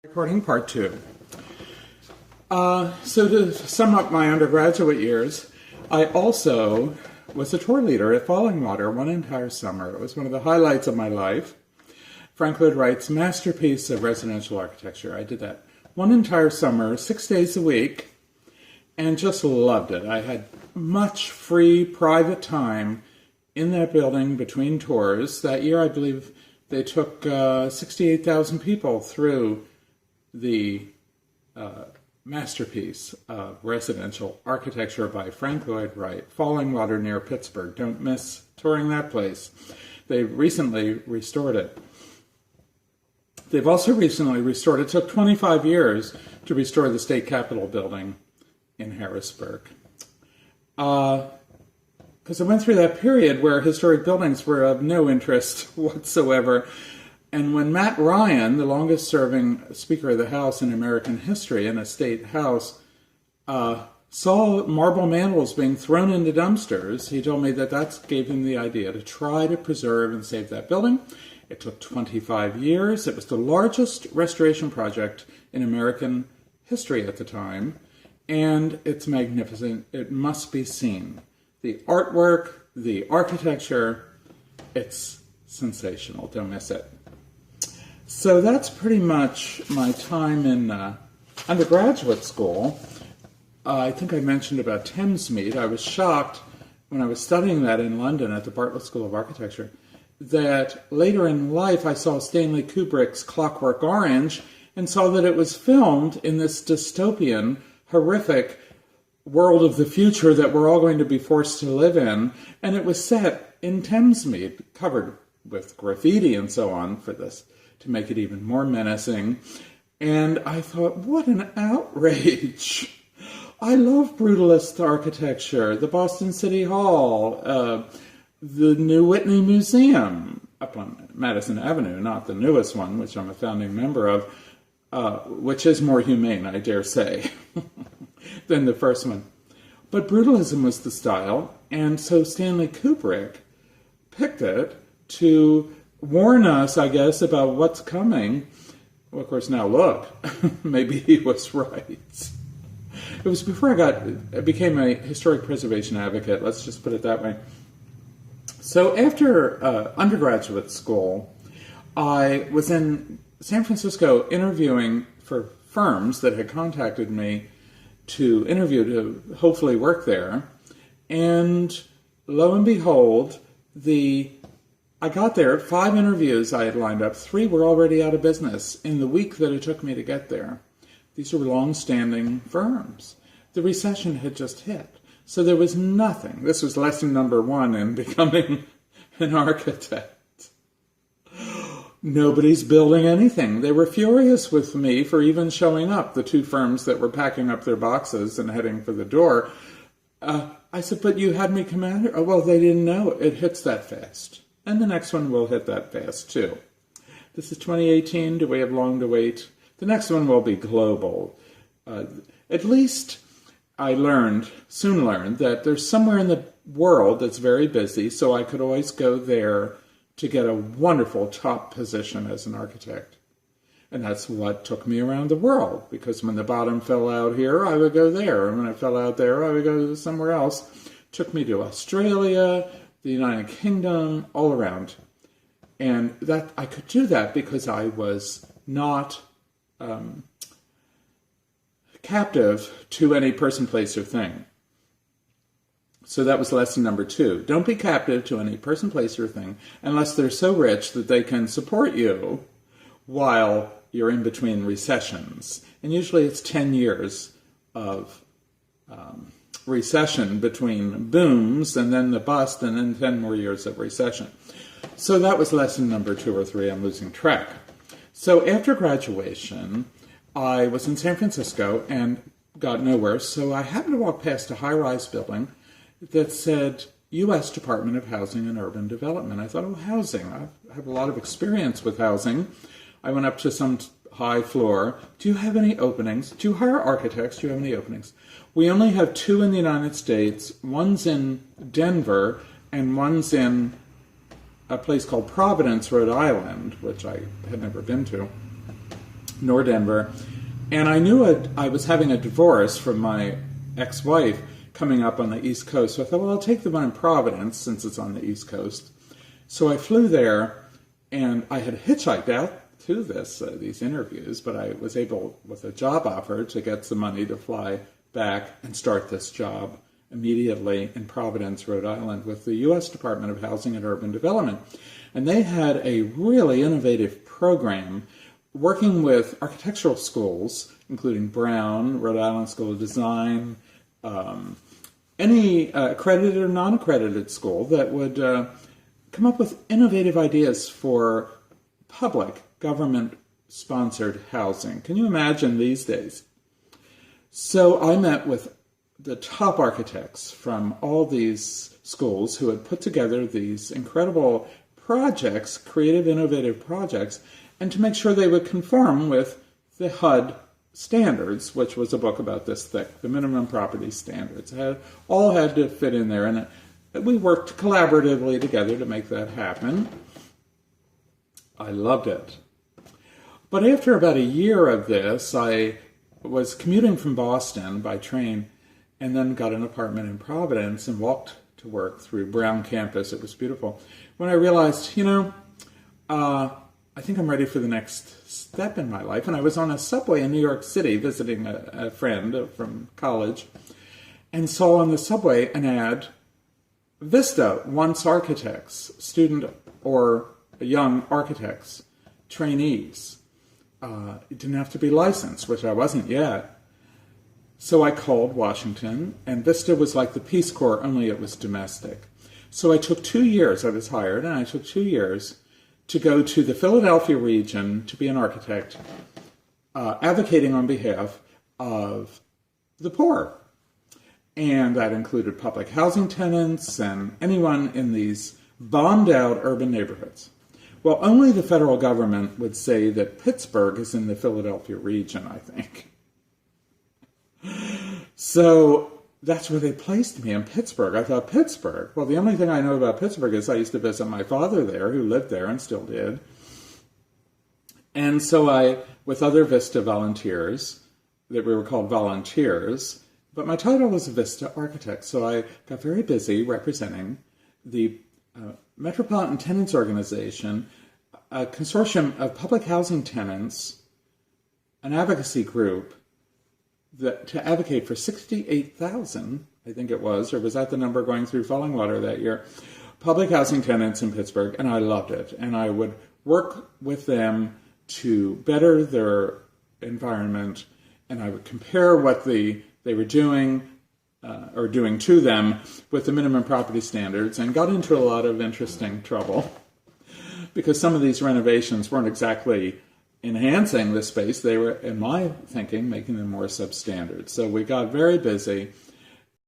Recording part 2. So to sum up my undergraduate years, I also was a tour leader at Falling Water one entire summer. It was one of the highlights of my life. Frank Lloyd Wright's masterpiece of residential architecture. I did that one entire summer, 6 days a week, and just loved it. I had much free, private time in that building between tours. That year, I believe they took 68,000 people through the masterpiece of residential architecture by Frank Lloyd Wright, Falling Water near Pittsburgh. Don't miss touring that place. They recently restored it. They've also recently restored, it took 25 years to restore the state capitol building in Harrisburg. Because I went through that period where historic buildings were of no interest whatsoever. And when Matt Ryan, the longest-serving Speaker of the House in American history in a state house, saw marble mantles being thrown into dumpsters, he told me that gave him the idea to try to preserve and save that building. It took 25 years. It was the largest restoration project in American history at the time, and it's magnificent. It must be seen. The artwork, the architecture, it's sensational. Don't miss it. So that's pretty much my time in undergraduate school. I think I mentioned about Thamesmead. I was shocked when I was studying that in London at the Bartlett School of Architecture that later in life I saw Stanley Kubrick's Clockwork Orange and saw that it was filmed in this dystopian, horrific world of the future that we're all going to be forced to live in. And it was set in Thamesmead, covered with graffiti and so on for this, to make it even more menacing. And I thought, what an outrage. I love brutalist architecture, the Boston City Hall, the New Whitney Museum up on Madison Avenue, not the newest one, which I'm a founding member of, which is more humane, I dare say, than the first one. But brutalism was the style, and so Stanley Kubrick picked it to warn us, I guess, about what's coming. Well, of course, now look, maybe he was right. It was before I became a historic preservation advocate, let's just put it that way. So after undergraduate school, I was in San Francisco interviewing for firms that had contacted me to interview to hopefully work there. And lo and behold, I got there, 5 interviews I had lined up, 3 were already out of business in the week that it took me to get there. These were long-standing firms. The recession had just hit. So there was nothing. This was lesson number 1 in becoming an architect. Nobody's building anything. They were furious with me for even showing up, the 2 firms that were packing up their boxes and heading for the door. I said, but you had me come out here? Oh, well, they didn't know it hits that fast. And the next one will hit that fast, too. This is 2018. Do we have long to wait? The next one will be global. At least I soon learned that there's somewhere in the world that's very busy, so I could always go there to get a wonderful top position as an architect. And that's what took me around the world, because when the bottom fell out here, I would go there. And when it fell out there, I would go somewhere else. It took me to Australia, the United Kingdom, all around. And that I could do that because I was not captive to any person, place, or thing. So that was lesson number 2. Don't be captive to any person, place, or thing unless they're so rich that they can support you while you're in between recessions. And usually it's 10 years of recession between booms and then the bust and then 10 more years of recession. So that was lesson number 2 or 3. I'm losing track. So after graduation, I was in San Francisco and got nowhere, so I happened to walk past a high-rise building that said U.S. Department of Housing and Urban Development. I thought, oh, housing. I have a lot of experience with housing. I went up to some high floor. Do you have any openings? Do you hire architects? Do you have any openings? We only have 2 in the United States. One's in Denver, and one's in a place called Providence, Rhode Island, which I had never been to. nor Denver. And I knew I was having a divorce from my ex-wife coming up on the East Coast. So I thought, well, I'll take the one in Providence since it's on the East Coast. So I flew there, and I had hitchhiked out to these interviews, but I was able, with a job offer, to get some money to fly back and start this job immediately in Providence, Rhode Island, with the U.S. Department of Housing and Urban Development. And they had a really innovative program working with architectural schools, including Brown, Rhode Island School of Design, any accredited or non-accredited school that would come up with innovative ideas for public government-sponsored housing. Can you imagine these days? So I met with the top architects from all these schools who had put together these incredible projects, creative, innovative projects, and to make sure they would conform with the HUD standards, which was a book about this thick, the minimum property standards. All had to fit in there, and we worked collaboratively together to make that happen. I loved it. But after about a year of this, I was commuting from Boston by train and then got an apartment in Providence and walked to work through Brown campus. It was beautiful. When I realized, I think I'm ready for the next step in my life. And I was on a subway in New York City visiting a friend from college and saw on the subway an ad, Vista wants architects, student or young architects, trainees. It didn't have to be licensed, which I wasn't yet. So I called Washington, and Vista was like the Peace Corps, only it was domestic. So I took 2 years. I was hired, and I took 2 years to go to the Philadelphia region to be an architect, advocating on behalf of the poor. And that included public housing tenants and anyone in these bombed-out urban neighborhoods. Well, only the federal government would say that Pittsburgh is in the Philadelphia region, I think. So that's where they placed me, in Pittsburgh. I thought, Pittsburgh? Well, the only thing I know about Pittsburgh is I used to visit my father there, who lived there and still did. And so I, with other Vista volunteers, that we were called volunteers, but my title was Vista Architect, so I got very busy representing the Metropolitan Tenants Organization, a consortium of public housing tenants, an advocacy group, to advocate for 68,000, I think it was, or was that the number going through Fallingwater that year, public housing tenants in Pittsburgh, and I loved it. And I would work with them to better their environment, and I would compare what they were doing or doing to them with the minimum property standards, and got into a lot of interesting trouble because some of these renovations weren't exactly enhancing the space. They were, in my thinking, making them more substandard. So we got very busy.